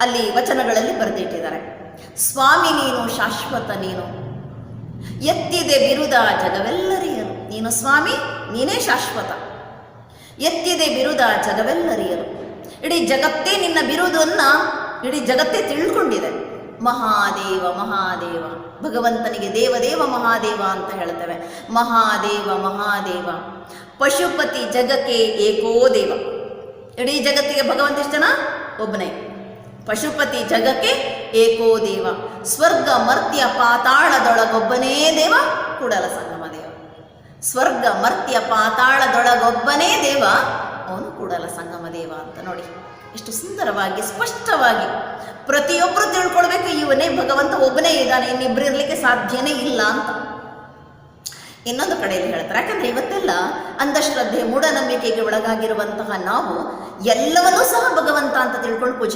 ಅಲ್ಲಿ ವಚನಗಳಲ್ಲಿ ಬರೆದಿಟ್ಟಿದ್ದಾರೆ. ಸ್ವಾಮಿ ನೀನು ಶಾಶ್ವತ ನೀನು, ಎತ್ತಿದೆ ಬಿರುದ ಜಗವೆಲ್ಲರಿಯಲು. ನೀನು ಸ್ವಾಮಿ, ನೀನೇ ಶಾಶ್ವತ, ಎತ್ತಿದೆ ಬಿರುದ ಜಗವೆಲ್ಲರಿಯಲು. ಇಡೀ ಜಗತ್ತೇ ನಿನ್ನ ಬಿರುದನ್ನು ಇಡೀ ಜಗತ್ತೇ ತಿಳ್ಕೊಂಡಿದೆ. ಮಹಾದೇವ ಮಹಾದೇವ, ಭಗವಂತನಿಗೆ ದೇವದೇವ ಮಹಾದೇವ ಅಂತ ಹೇಳ್ತೇವೆ. ಮಹಾದೇವ ಮಹಾದೇವ, ಪಶುಪತಿ ಜಗಕ್ಕೆ ಏಕೋ ದೇವ. ಇಡೀ ಜಗತ್ತಿಗೆ ಭಗವಂತ ಎಷ್ಟು ಜನ? ಒಬ್ಬನೇ. ಪಶುಪತಿ ಜಗಕ್ಕೆ ಏಕೋ ದೇವ, ಸ್ವರ್ಗ ಮರ್ತ್ಯ ಪಾತಾಳದೊಳಗೊಬ್ಬನೇ ದೇವ, ಕೂಡಲ ಸಂಗಮ ದೇವ. ಸ್ವರ್ಗ ಮರ್ತ್ಯ ಪಾತಾಳದೊಳಗೊಬ್ಬನೇ ದೇವ, ಅವನು ಕೂಡಲ ಸಂಗಮ ದೇವ ಅಂತ. ನೋಡಿ ಎಷ್ಟು ಸುಂದರವಾಗಿ ಸ್ಪಷ್ಟವಾಗಿ ಪ್ರತಿಯೊಬ್ಬರು ತಿಳ್ಕೊಳ್ಬೇಕು, ಇವನೇ ಭಗವಂತ ಒಬ್ಬನೇ ಇದ್ದಾನೆ, ಇನ್ನಿಬ್ಬರು ಇರಲಿಕ್ಕೆ ಸಾಧ್ಯನೇ ಇಲ್ಲ ಅಂತ. ಇನ್ನೊಂದು ಕಡೆಯಲ್ಲಿ ಹೇಳ್ತಾರೆ, ಯಾಕಂದರೆ ಇವತ್ತೆಲ್ಲ ಅಂಧಶ್ರದ್ಧೆ ಮೂಢನಂಬಿಕೆಗೆ ಒಳಗಾಗಿರುವಂತಹ ನಾವು ಎಲ್ಲವನ್ನೂ ಸಹ ಭಗವಂತ ಅಂತ ತಿಳ್ಕೊಂಡು ಪೂಜೆ